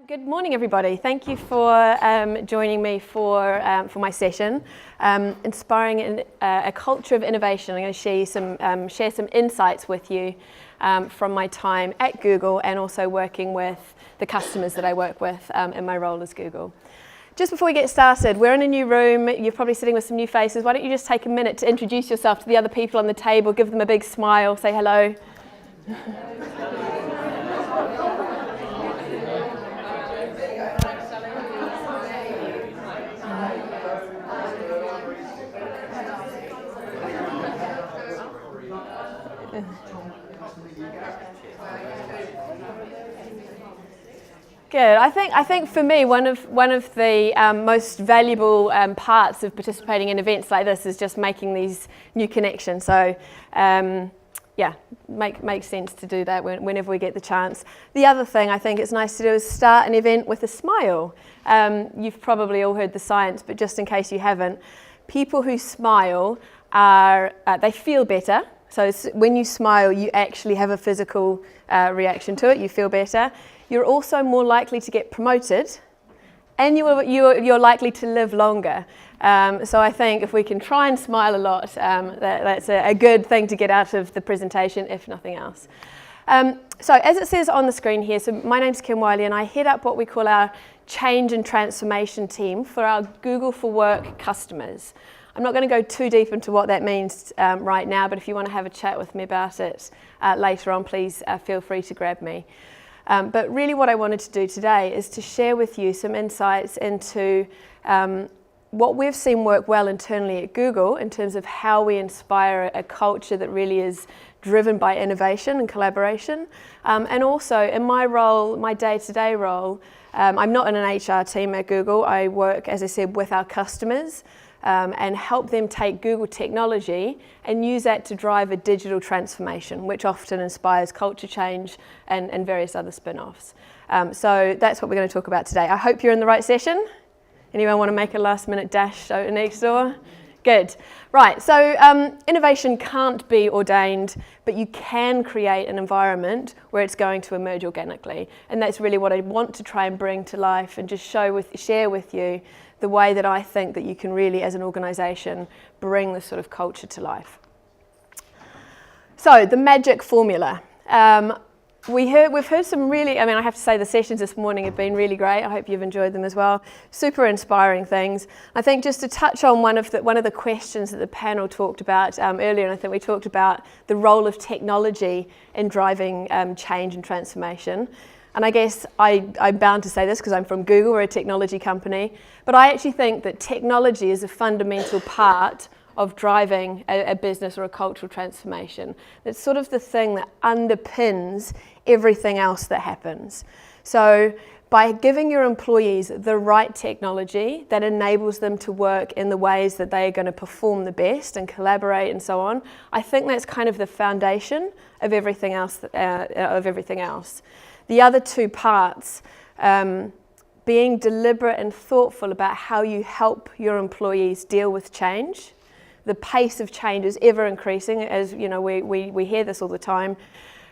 Good morning, everybody. Thank you for joining me for my session, Inspiring a Culture of Innovation. I'm going to share some insights with you from my time at Google and also working with the customers that I work with in my role as Google. Just before we get started, we're in a new room. You're probably sitting with some new faces. Why don't you just take a minute to introduce yourself to the other people on the table, give them a big smile, say hello. Good. I think for me one of the most valuable parts of participating in events like this is just making these new connections. So makes sense to do that whenever we get the chance. The other thing I think it's nice to do is start an event with a smile. You've probably all heard the science, but just in case you haven't, people who smile they feel better. So when you smile, you actually have a physical reaction to it. You feel better. You're also more likely to get promoted, and you're likely to live longer. So I think if we can try and smile a lot, that's a good thing to get out of the presentation, if nothing else. So as it says on the screen here, so my name's Wylie, and I head up what we call our change and transformation team for our Google for Work customers. I'm not going to go too deep into what that means right now, but if you want to have a chat with me about it later on, please feel free to grab me. But really what I wanted to do today is to share with you some insights into what we've seen work well internally at Google in terms of how we inspire a culture that really is driven by innovation and collaboration. And also in my role, my day-to-day role, I'm not in an HR team at Google. I work, as I said, with our customers. And help them take Google technology and use that to drive a digital transformation, which often inspires culture change and various other spin-offs. So that's what we're going to talk about today. I hope you're in the right session. Anyone want to make a last-minute dash out next door? Good. Right, so innovation can't be ordained, but you can create an environment where it's going to emerge organically. And that's really what I want to try and bring to life and just share with you the way that I think that you can really, as an organisation, bring this sort of culture to life. So, the magic formula. We've heard some really, I have to say the sessions this morning have been really great. I hope you've enjoyed them as well. Super inspiring things. I think just to touch on one of the questions that the panel talked about earlier, and I think we talked about the role of technology in driving change and transformation. And I guess I'm bound to say this because I'm from Google, we're a technology company, but I actually think that technology is a fundamental part of driving a business or a cultural transformation. It's sort of the thing that underpins everything else that happens. So by giving your employees the right technology that enables them to work in the ways that they are going to perform the best and collaborate and so on, I think that's kind of the foundation of everything else. The other two parts, being deliberate and thoughtful about how you help your employees deal with change. The pace of change is ever increasing, as you know, we hear this all the time,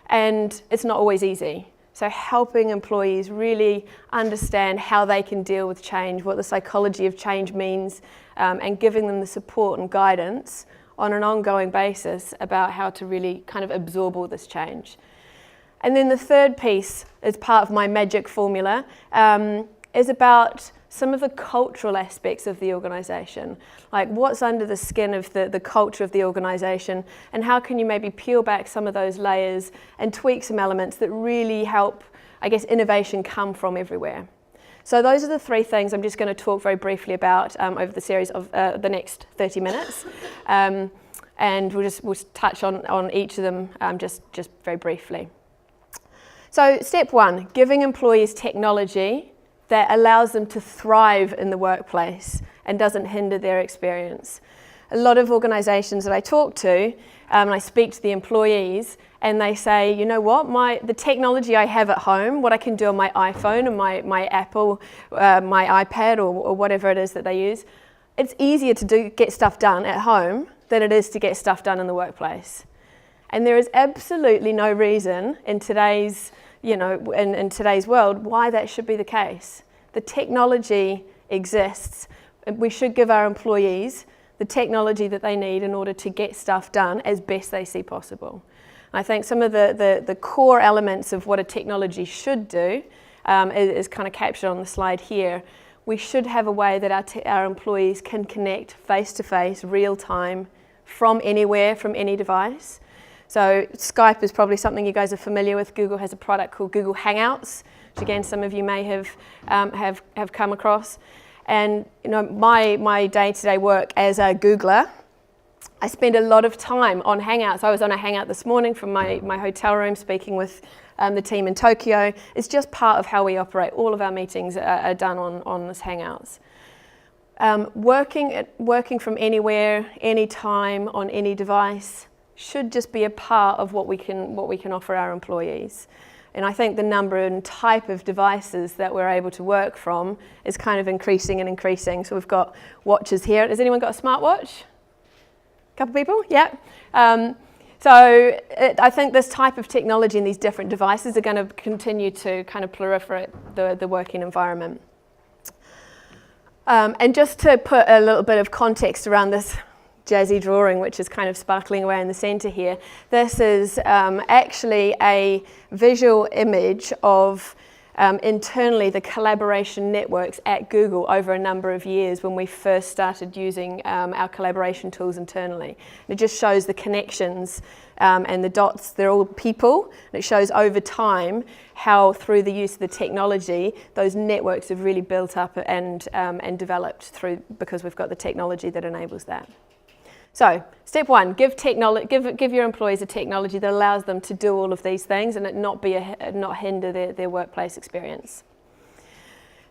and it's not always easy. So helping employees really understand how they can deal with change, what the psychology of change means, and giving them the support and guidance on an ongoing basis about how to really kind of absorb all this change. And then the third piece, as part of my magic formula, is about some of the cultural aspects of the organisation. Like what's under the skin of the culture of the organisation, and how can you maybe peel back some of those layers and tweak some elements that really help, I guess, innovation come from everywhere. So those are the three things I'm just going to talk very briefly about over the series of the next 30 minutes. And we'll touch on each of them just very briefly. So step one, giving employees technology that allows them to thrive in the workplace and doesn't hinder their experience. A lot of organisations that I talk to, and I speak to the employees, and they say, you know what, the technology I have at home, what I can do on my iPhone and my Apple, my iPad or whatever it is that they use, it's easier to get stuff done at home than it is to get stuff done in the workplace. And there is absolutely no reason in today's in today's world, why that should be the case. The technology exists. We should give our employees the technology that they need in order to get stuff done as best they see possible. And I think some of the core elements of what a technology should do is kind of captured on the slide here. We should have a way that our employees can connect face-to-face, real-time, from anywhere, from any device. So Skype is probably something you guys are familiar with. Google has a product called Google Hangouts, which again some of you may have come across. And my day-to-day work as a Googler, I spend a lot of time on Hangouts. I was on a Hangout this morning from my hotel room speaking with the team in Tokyo. It's just part of how we operate. All of our meetings are done on this Hangouts. Working from anywhere, anytime, on any device should just be a part of what we can offer our employees. And I think the number and type of devices that we're able to work from is kind of increasing and increasing. So we've got watches here. Has anyone got a smartwatch? A couple of people? Yeah. I think this type of technology and these different devices are going to continue to kind of proliferate the working environment. And just to put a little bit of context around this jazzy drawing, which is kind of sparkling away in the center here, this is actually a visual image of internally the collaboration networks at Google over a number of years when we first started using our collaboration tools internally. And it just shows the connections and the dots, they're all people, and it shows over time how through the use of the technology those networks have really built up and developed because we've got the technology that enables that. So, step one, give your employees a technology that allows them to do all of these things and it not hinder their workplace experience.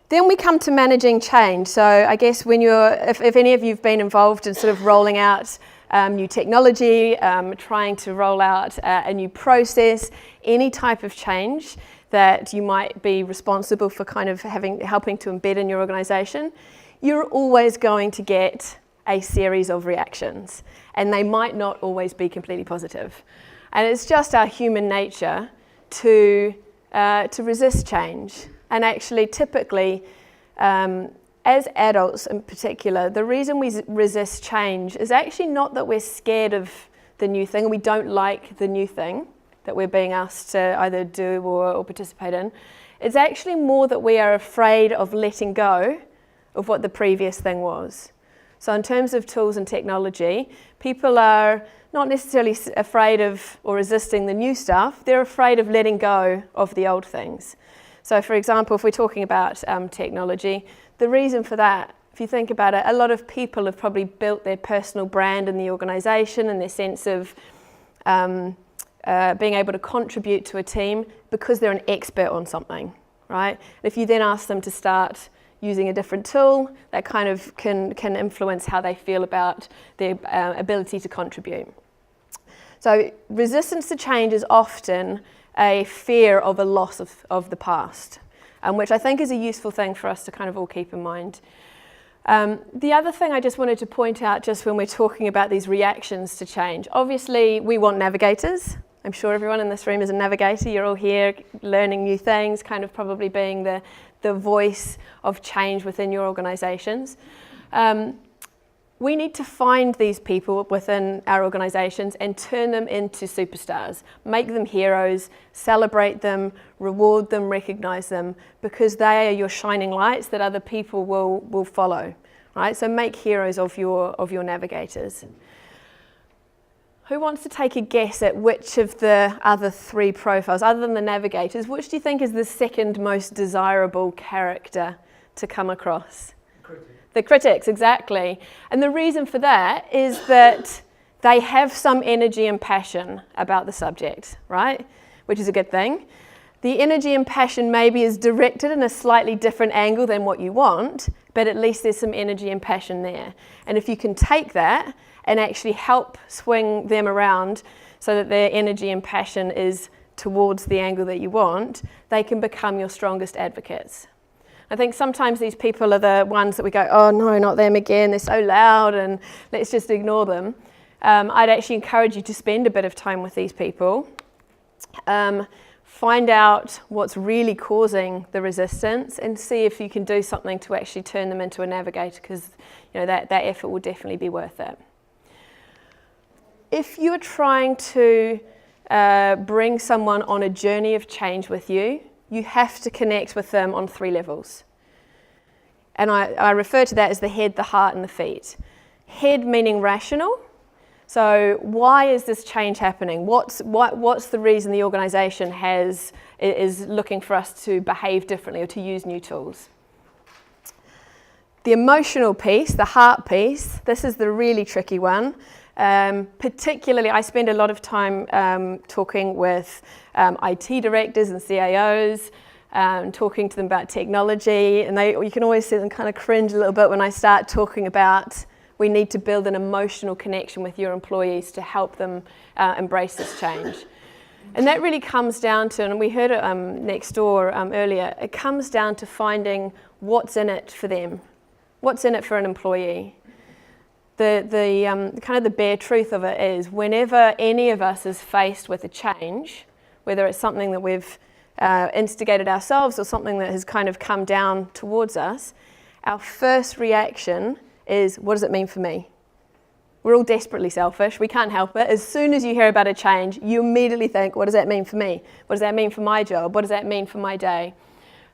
Then we come to managing change. So I guess if any of you have been involved in sort of rolling out new technology, trying to roll out a new process, any type of change that you might be responsible for kind of helping to embed in your organization, you're always going to get a series of reactions, and they might not always be completely positive. And it's just our human nature to resist change. And actually, typically, as adults in particular, the reason we resist change is actually not that we're scared of the new thing, we don't like the new thing that we're being asked to either do or participate in. It's actually more that we are afraid of letting go of what the previous thing was. So in terms of tools and technology, people are not necessarily afraid of or resisting the new stuff, they're afraid of letting go of the old things. So for example, if we're talking about technology, the reason for that, if you think about it, a lot of people have probably built their personal brand in the organisation and their sense of being able to contribute to a team because they're an expert on something, right? If you then ask them to start using a different tool, that kind of can influence how they feel about their ability to contribute. So resistance to change is often a fear of a loss of the past, which I think is a useful thing for us to kind of all keep in mind. The other thing I just wanted to point out just when we're talking about these reactions to change, obviously we want navigators. I'm sure everyone in this room is a navigator. You're all here learning new things, kind of probably being the voice of change within your organisations. We need to find these people within our organisations and turn them into superstars. Make them heroes, celebrate them, reward them, recognise them, because they are your shining lights that other people will follow. Right? So make heroes of your navigators. Who wants to take a guess at which of the other three profiles, other than the navigators, which do you think is the second most desirable character to come across? The critics, exactly. And the reason for that is that they have some energy and passion about the subject, right? Which is a good thing. The energy and passion maybe is directed in a slightly different angle than what you want, but at least there's some energy and passion there. And if you can take that and actually help swing them around so that their energy and passion is towards the angle that you want, they can become your strongest advocates. I think sometimes these people are the ones that we go, oh no, not them again, they're so loud and let's just ignore them. I'd actually encourage you to spend a bit of time with these people. find out what's really causing the resistance and see if you can do something to actually turn them into a navigator, because that effort will definitely be worth it. If you're trying to bring someone on a journey of change with you, you have to connect with them on 3 levels. And I refer to that as the head, the heart, and the feet. Head meaning rational. So why is this change happening? What's the reason the organisation is looking for us to behave differently or to use new tools? The emotional piece, the heart piece, this is the really tricky one. Particularly, I spend a lot of time talking with IT directors and CIOs, talking to them about technology, and you can always see them kind of cringe a little bit when I start talking about we need to build an emotional connection with your employees to help them embrace this change. And that really comes down to, and we heard it next door earlier, it comes down to finding what's in it for them. What's in it for an employee? The kind of the bare truth of it is whenever any of us is faced with a change, whether it's something that we've instigated ourselves or something that has kind of come down towards us, our first reaction is, what does it mean for me? We're all desperately selfish. We can't help it. As soon as you hear about a change, you immediately think, what does that mean for me? What does that mean for my job? What does that mean for my day?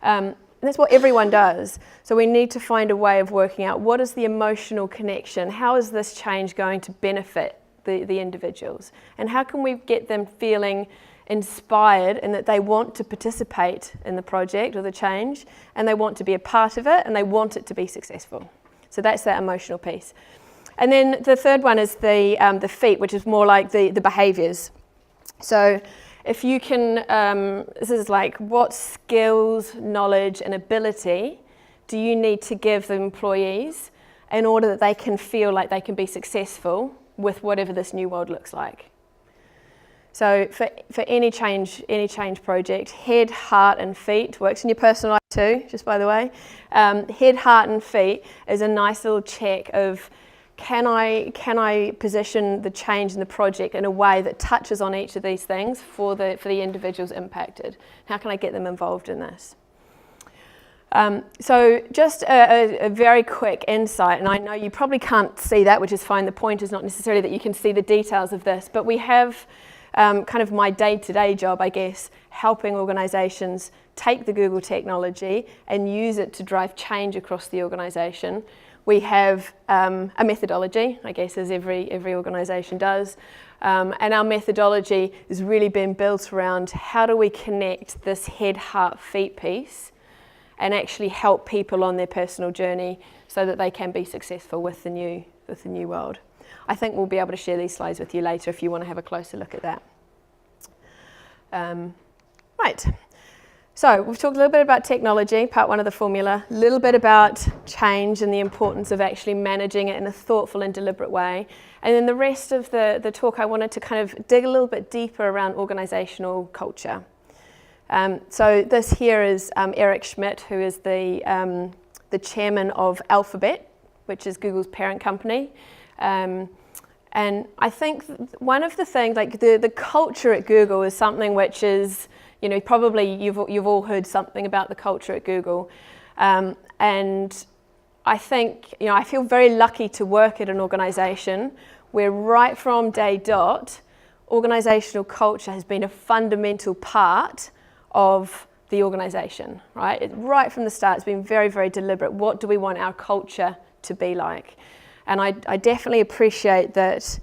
And that's what everyone does. So we need to find a way of working out what is the emotional connection? How is this change going to benefit the individuals? And how can we get them feeling inspired and that they want to participate in the project or the change, and they want to be a part of it, and they want it to be successful? So that's that emotional piece. And then the third one is the feet, which is more like the behaviours. So if you can, this is like what skills, knowledge and ability do you need to give the employees in order that they can feel like they can be successful with whatever this new world looks like? So for any change project, head, heart and feet works in your personal life too, just by the way. Head, heart and feet is a nice little check of can I position the change in the project in a way that touches on each of these things for the individuals impacted? How can I get them involved in this? So just a very quick insight, and I know you probably can't see that, which is fine. The point is not necessarily that you can see the details of this, but we have kind of my day-to-day job, I guess, helping organisations take the Google technology and use it to drive change across the organisation. We have a methodology, I guess, as every organisation does, and our methodology has really been built around how do we connect this head, heart, feet piece and actually help people on their personal journey so that they can be successful with the new world. I think we'll be able to share these slides with you later if you want to have a closer look at that. Right, so we've talked a little bit about technology, part 1 of the formula, a little bit about change and the importance of actually managing it in a thoughtful and deliberate way. And then the rest of the talk, I wanted to kind of dig a little bit deeper around organisational culture. So this here is Eric Schmidt, who is the chairman of Alphabet, which is Google's parent company. And I think one of the things, like the culture at Google is something which is, probably you've all heard something about the culture at Google. And I think, I feel very lucky to work at an organisation where right from day dot, organisational culture has been a fundamental part of the organisation, right? Right from the start, it's been very, very deliberate. What do we want our culture to be like? And I definitely appreciate that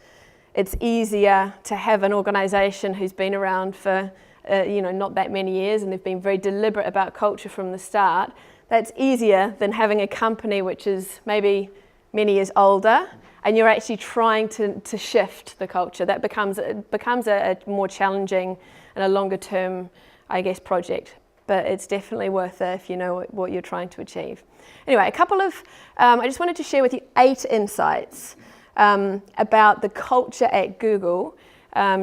it's easier to have an organisation who's been around for not that many years and they've been very deliberate about culture from the start. That's easier than having a company which is maybe many years older and you're actually trying to shift the culture. That becomes a more challenging and a longer term, I guess, project. But it's definitely worth it if you know what you're trying to achieve. Anyway, a couple of, I just wanted to share with you 8 insights about the culture at Google,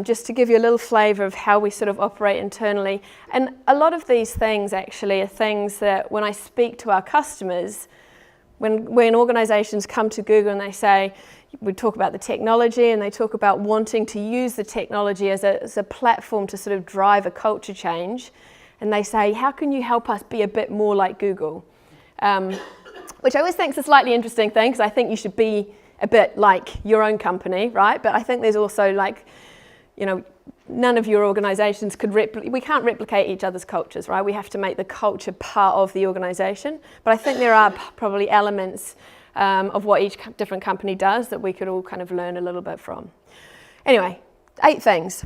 just to give you a little flavour of how we sort of operate internally. And a lot of these things actually are things that when I speak to our customers, when organisations come to Google and they say, we talk about the technology, and they talk about wanting to use the technology as a platform to sort of drive a culture change. And they say, how can you help us be a bit more like Google? Which I always think is a slightly interesting thing, because I think you should be a bit like your own company, right? But I think there's also like, you know, none of your organisations we can't replicate each other's cultures, right? We have to make the culture part of the organisation. But I think there are probably elements of what each different company does that we could all kind of learn a little bit from. Anyway, 8 things.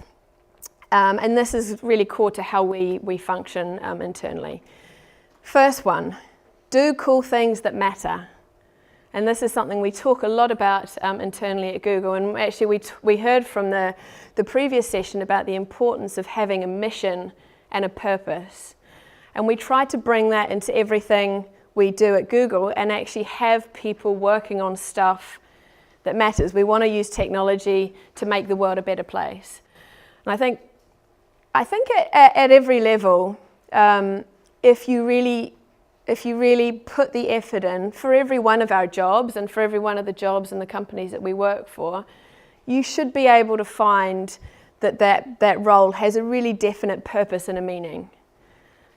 And this is really core to how we function internally. First one, do cool things that matter. And this is something we talk a lot about internally at Google. And actually we heard from the previous session about the importance of having a mission and a purpose. And we try to bring that into everything we do at Google and actually have people working on stuff that matters. We want to use technology to make the world a better place. And I think at every level, if you really put the effort in for every one of our jobs and for every one of the jobs and the companies that we work for, you should be able to find that role has a really definite purpose and a meaning.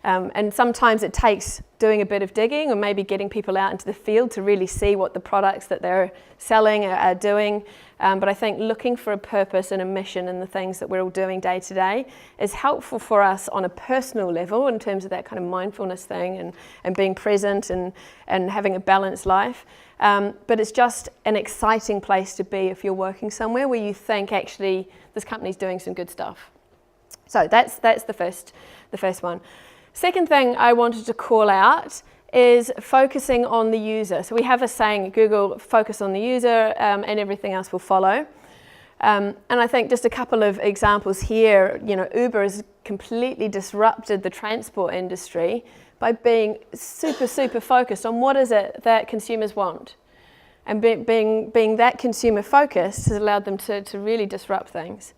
And sometimes it takes doing a bit of digging or maybe getting people out into the field to really see what the products that they're selling are doing. But I think looking for a purpose and a mission in the things that we're all doing day to day is helpful for us on a personal level in terms of that kind of mindfulness thing and being present and having a balanced life. But it's just an exciting place to be if you're working somewhere where you think actually this company's doing some good stuff. So that's the first one. Second thing I wanted to call out is focusing on the user. So we have a saying at Google, focus on the user and everything else will follow. And I think just a couple of examples here, you know, Uber has completely disrupted the transport industry by being super, super focused on what is it that consumers want. And being that consumer focused has allowed them to really disrupt things.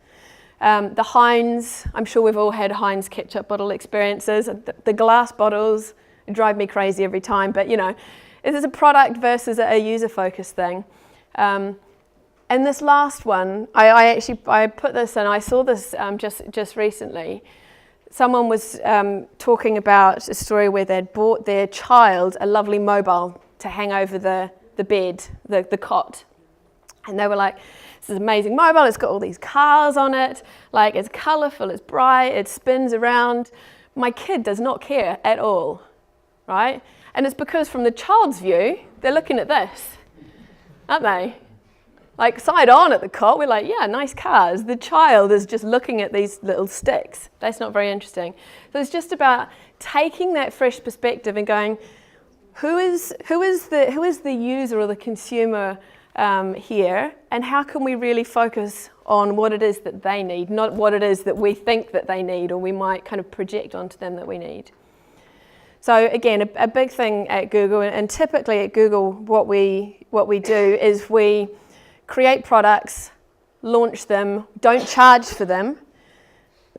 The Heinz, I'm sure we've all had Heinz ketchup bottle experiences. The glass bottles drive me crazy every time, but you know, it is a product versus a user-focused thing. And this last one, I put this in, I saw this just recently. Someone was talking about a story where they'd bought their child a lovely mobile to hang over the bed, the cot. And they were like, this is an amazing mobile, it's got all these cars on it, like it's colourful, it's bright, it spins around. My kid does not care at all, right? And it's because from the child's view, they're looking at this, aren't they? Like side on at the cot, we're like, yeah, nice cars. The child is just looking at these little sticks. That's not very interesting. So it's just about taking that fresh perspective and going, who is the user or the consumer here, and how can we really focus on what it is that they need, not what it is that we think that they need or we might kind of project onto them that we need. So again, a big thing at Google, and typically at Google what we do is we create products, launch them, don't charge for them,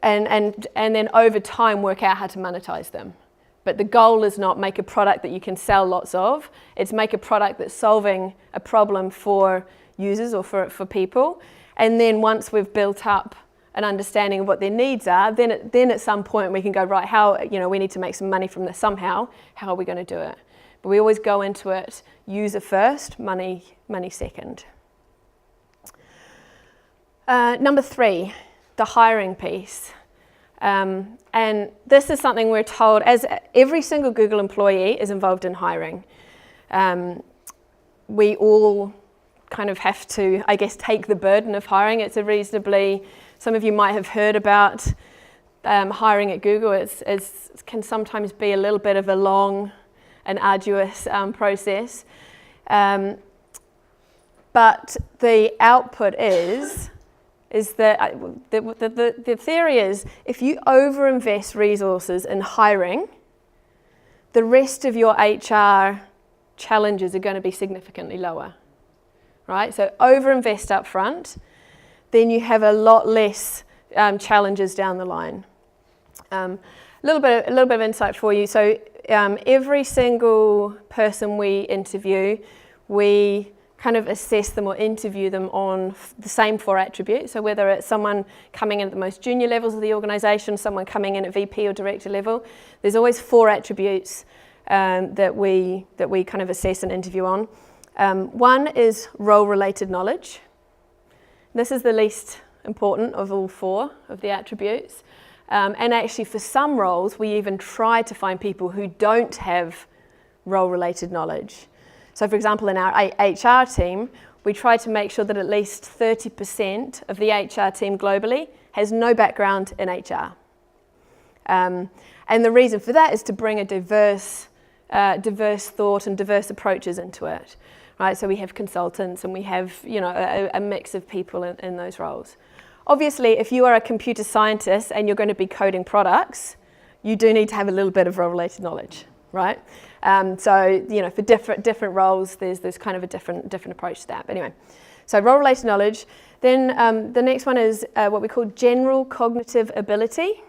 and then over time work out how to monetize them. But the goal is not make a product that you can sell lots of, it's make a product that's solving a problem for users or for people. And then once we've built up an understanding of what their needs are, then at some point we can go, right, how, you know, we need to make some money from this somehow, how are we going to do it? But we always go into it user first, money second. Number 3, the hiring piece. And this is something we're told, as every single Google employee is involved in hiring. We all kind of have to, I guess, take the burden of hiring. It's a reasonably, some of you might have heard about hiring at Google. It can sometimes be a little bit of a long and arduous process. But the output is that the theory is if you overinvest resources in hiring, the rest of your HR challenges are going to be significantly lower, right? So overinvest up front, then you have a lot less challenges down the line. A little bit of insight for you. So every single person we interview, we kind of assess them or interview them on the same 4 attributes. So whether it's someone coming in at the most junior levels of the organisation, someone coming in at VP or director level, there's always 4 attributes that we kind of assess and interview on. One is role-related knowledge. This is the least important of all 4 of the attributes. And actually for some roles, we even try to find people who don't have role-related knowledge. So for example, in our HR team, we try to make sure that at least 30% of the HR team globally has no background in HR. And the reason for that is to bring a diverse thought and diverse approaches into it. Right? So we have consultants and we have a mix of people in those roles. Obviously, if you are a computer scientist and you're going to be coding products, you do need to have a little bit of role-related knowledge, right? So for different roles, there's kind of a different approach to that. But anyway, so role-related knowledge. Then the next one is what we call general cognitive ability,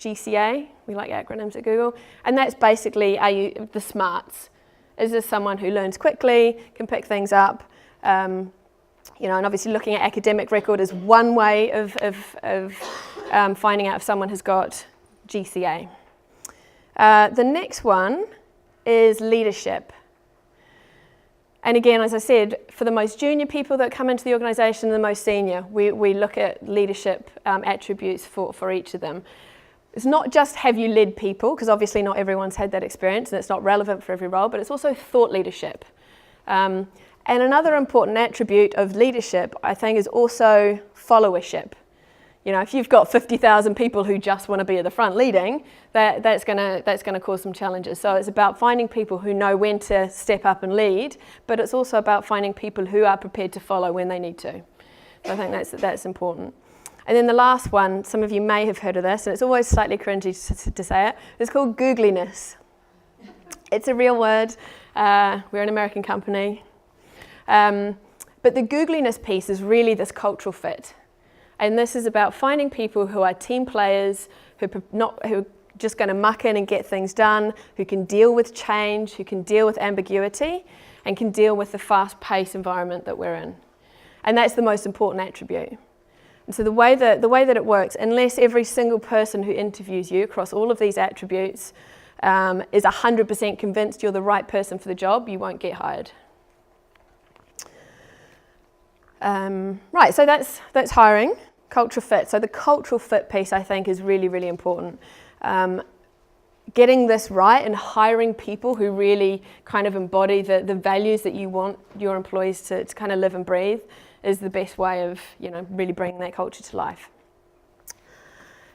GCA. We like acronyms at Google, and that's basically the smarts. Is this someone who learns quickly, can pick things up? And obviously looking at academic record is one way of finding out if someone has got GCA. The next one is leadership. And again, as I said, for the most junior people that come into the organisation, the most senior, we look at leadership attributes for each of them. It's not just have you led people, because obviously not everyone's had that experience and it's not relevant for every role, but it's also thought leadership. And another important attribute of leadership, I think, is also followership. If you've got 50,000 people who just want to be at the front leading, that's going to cause some challenges. So it's about finding people who know when to step up and lead, but it's also about finding people who are prepared to follow when they need to. So I think that's important. And then the last one, some of you may have heard of this, and it's always slightly cringy to say it. It's called googliness. It's a real word. We're an American company. But the googliness piece is really this cultural fit. And this is about finding people who are team players, who are just going to muck in and get things done, who can deal with change, who can deal with ambiguity, and can deal with the fast-paced environment that we're in. And that's the most important attribute. And so the way that it works, unless every single person who interviews you across all of these attributes is 100% convinced you're the right person for the job, you won't get hired. Right, so that's hiring, cultural fit. So the cultural fit piece, I think, is really, really important. Getting this right and hiring people who really kind of embody the values that you want your employees to kind of live and breathe is the best way of really bringing that culture to life.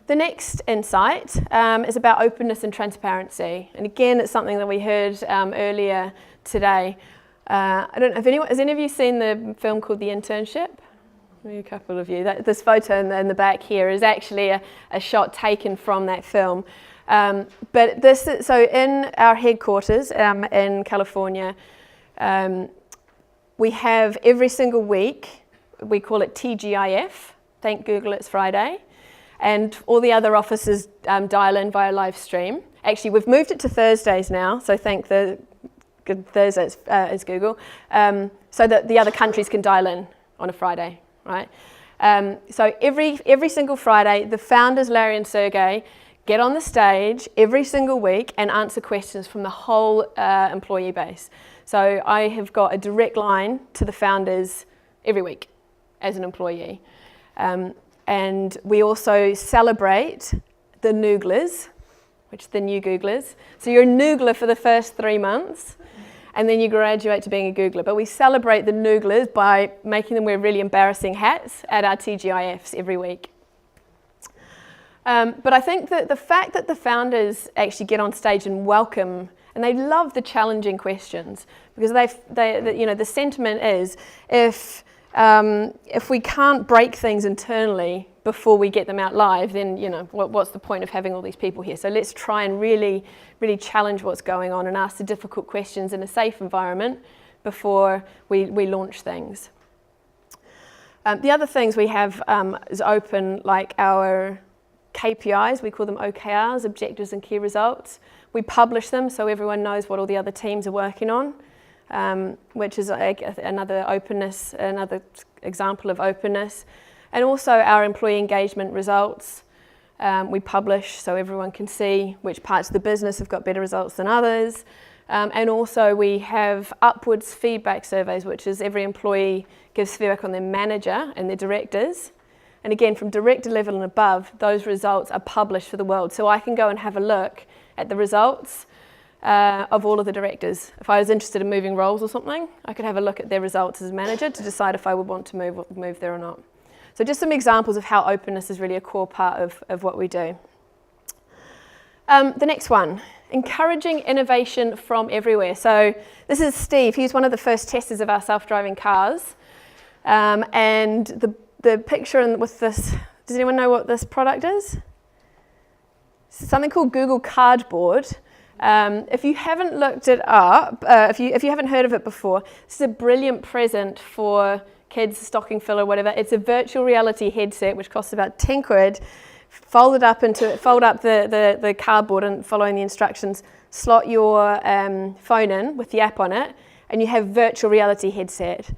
The next insight is about openness and transparency. And again, it's something that we heard earlier today. I don't know, has any of you seen the film called The Internship? Maybe a couple of you. This photo in the back here is actually a shot taken from that film. So in our headquarters in California, we have every single week, we call it TGIF, thank Google it's Friday, and all the other offices dial in via live stream. Actually, we've moved it to Thursdays now, so thank the good Thursdays is Google, so that the other countries can dial in on a Friday, right? So every single Friday, the founders, Larry and Sergey, get on the stage every single week and answer questions from the whole employee base. So I have got a direct line to the founders every week as an employee. And we also celebrate the Nooglers, which are the new Googlers. So you're a Noogler for the first 3 months, and then you graduate to being a Googler. But we celebrate the Nooglers by making them wear really embarrassing hats at our TGIFs every week. But I think that the fact that the founders actually get on stage and welcome, and they love the challenging questions, because the sentiment is if we can't break things internally before we get them out live, then what's the point of having all these people here? So let's try and really, really challenge what's going on and ask the difficult questions in a safe environment before we launch things. The other things we have is open, like our KPIs, we call them OKRs, objectives and key results. We publish them so everyone knows what all the other teams are working on. which is another openness, another example of openness. And also our employee engagement results. We publish so everyone can see which parts of the business have got better results than others. And also we have upwards feedback surveys, which is every employee gives feedback on their manager and their directors. And again, from director level and above, those results are published for the world. So I can go and have a look at the results of all of the directors. If I was interested in moving roles or something, I could have a look at their results as a manager to decide if I would want to move there or not. So just some examples of how openness is really a core part of what we do. The next one, encouraging innovation from everywhere. So this is Steve. He was one of the first testers of our self-driving cars. And the picture with this, does anyone know what this product is? It's something called Google Cardboard. If you haven't looked it up, if you haven't heard of it before, this is a brilliant present for kids, stocking filler, whatever. It's a virtual reality headset which costs about 10 quid. Fold up the cardboard and following the instructions, slot your phone in with the app on it, and you have virtual reality headset.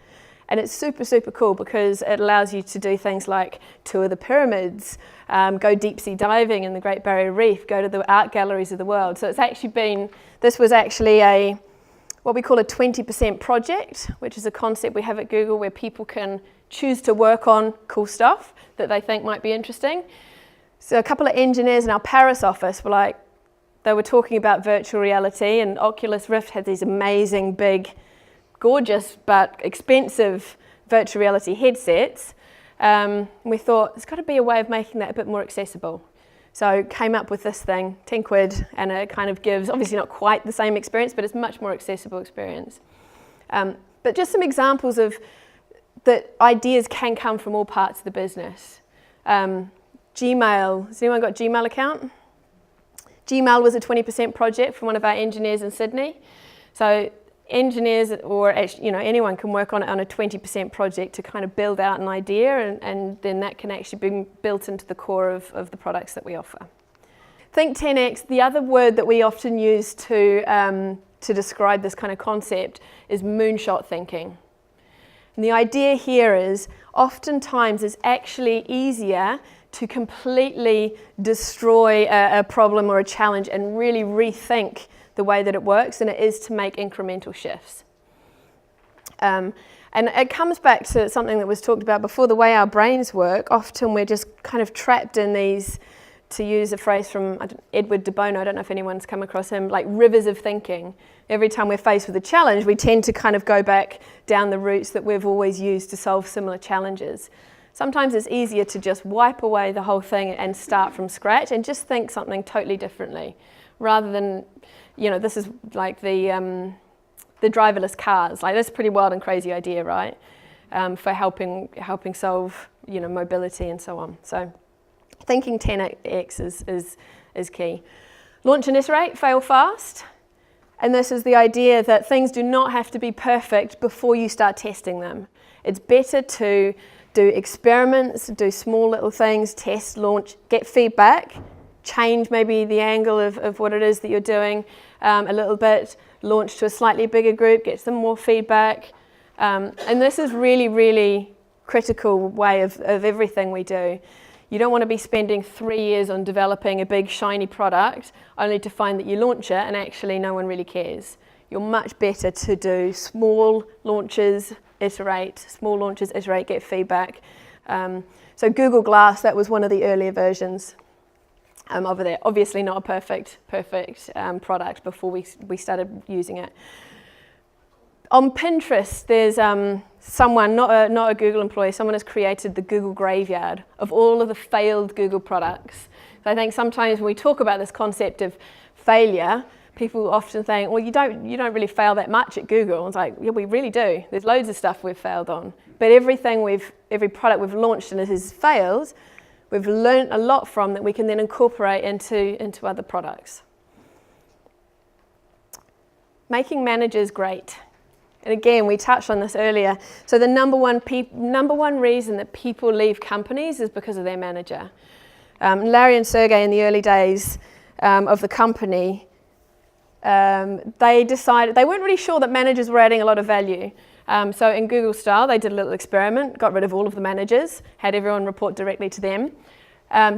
And it's super, super cool because it allows you to do things like tour the pyramids, go deep sea diving in the Great Barrier Reef, go to the art galleries of the world. So this was actually what we call a 20% project, which is a concept we have at Google where people can choose to work on cool stuff that they think might be interesting. So a couple of engineers in our Paris office they were talking about virtual reality, and Oculus Rift had these amazing, big, gorgeous but expensive virtual reality headsets. We thought there's got to be a way of making that a bit more accessible. So came up with this thing, 10 quid, and it kind of gives, obviously not quite the same experience, but it's a much more accessible experience. But just some examples of that ideas can come from all parts of the business. Gmail, has anyone got a Gmail account? Gmail was a 20% project from one of our engineers in Sydney. So engineers or anyone can work on it on a 20% project to kind of build out an idea, and then that can actually be built into the core of the products that we offer. Think 10x, the other word that we often use to describe this kind of concept is moonshot thinking. And the idea here is oftentimes it's actually easier to completely destroy a problem or a challenge and really rethink the way that it works than it is to make incremental shifts. And it comes back to something that was talked about before, the way our brains work. Often we're just kind of trapped in these, to use a phrase from Edward de Bono, I don't know if anyone's come across him, like rivers of thinking. Every time we're faced with a challenge, we tend to kind of go back down the routes that we've always used to solve similar challenges. Sometimes it's easier to just wipe away the whole thing and start from scratch and just think something totally differently, rather than, this is like the driverless cars. Like, that's a pretty wild and crazy idea, right? For helping solve, mobility and so on. So thinking 10x is key. Launch and iterate, fail fast. And this is the idea that things do not have to be perfect before you start testing them. It's better to do experiments, do small little things, test, launch, get feedback, change maybe the angle of what it is that you're doing a little bit, launch to a slightly bigger group, get some more feedback. And this is really, really critical way of everything we do. You don't want to be spending 3 years on developing a big shiny product only to find that you launch it and actually no one really cares. You're much better to do small launches, iterate, get feedback. So Google Glass, that was one of the earlier versions over there. Obviously not a perfect product before we started using it. On Pinterest, there's someone, not a Google employee, someone has created the Google graveyard of all of the failed Google products. So I think sometimes when we talk about this concept of failure, people often think, well, you don't really fail that much at Google. It's like, yeah, we really do. There's loads of stuff we've failed on. But every product we've launched and it has failed, we've learned a lot from that we can then incorporate into other products. Making managers great. And again, we touched on this earlier. So the number one reason that people leave companies is because of their manager. Larry and Sergey in the early days of the company, they decided they weren't really sure that managers were adding a lot of value. So in Google style, they did a little experiment, got rid of all of the managers, had everyone report directly to them,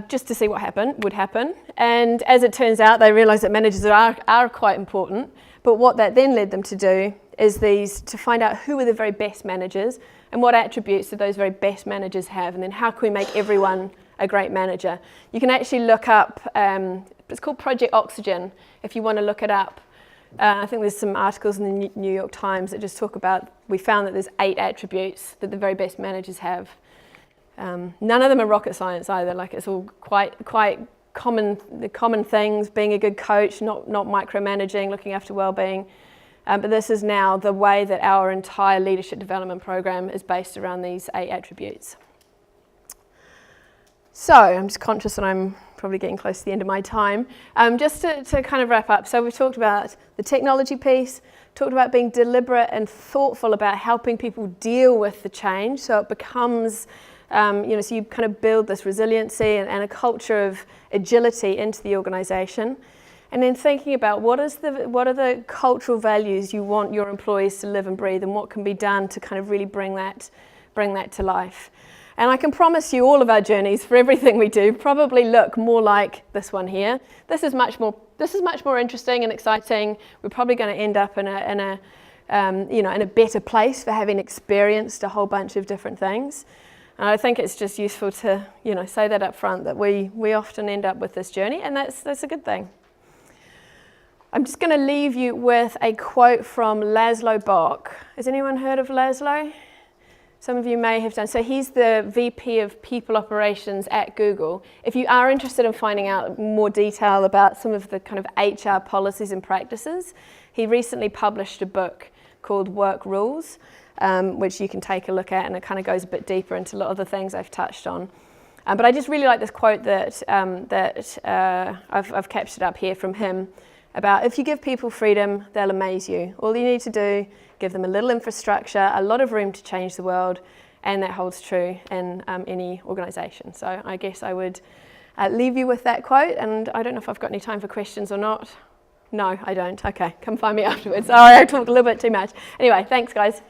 just to see what would happen. And as it turns out, they realised that managers are quite important. But what that then led them to do is to find out who were the very best managers and what attributes did those very best managers have, and then how can we make everyone a great manager. You can actually look up, it's called Project Oxygen, if you want to look it up. I think there's some articles in the New York Times that just talk about, we found that there's 8 attributes that the very best managers have. None of them are rocket science either, like it's all quite common things, being a good coach, not micromanaging, looking after well-being. But this is now the way that our entire leadership development program is based around these 8 attributes. So I'm just conscious that I'm probably getting close to the end of my time. Just to kind of wrap up, so we've talked about the technology piece, talked about being deliberate and thoughtful about helping people deal with the change so it becomes, so you kind of build this resiliency and a culture of agility into the organisation. And then thinking about what are the cultural values you want your employees to live and breathe, and what can be done to kind of really bring that to life. And I can promise you all of our journeys for everything we do probably look more like this one here. This is much more interesting and exciting. We're probably going to end up in a better place for having experienced a whole bunch of different things. And I think it's just useful to say that up front, that we often end up with this journey, and that's a good thing. I'm just going to leave you with a quote from Laszlo Bock. Has anyone heard of Laszlo? Some of you may have done. So he's the VP of People Operations at Google. If you are interested in finding out more detail about some of the kind of HR policies and practices, he recently published a book called Work Rules, which you can take a look at, and it kind of goes a bit deeper into a lot of the things I've touched on. But I just really like this quote that I've captured up here from him about, if you give people freedom, they'll amaze you. All you need to do, give them a little infrastructure, a lot of room to change the world, and that holds true in any organisation. So I guess I would leave you with that quote, and I don't know if I've got any time for questions or not. No, I don't. Okay, come find me afterwards. Sorry, I talked a little bit too much. Anyway, thanks guys.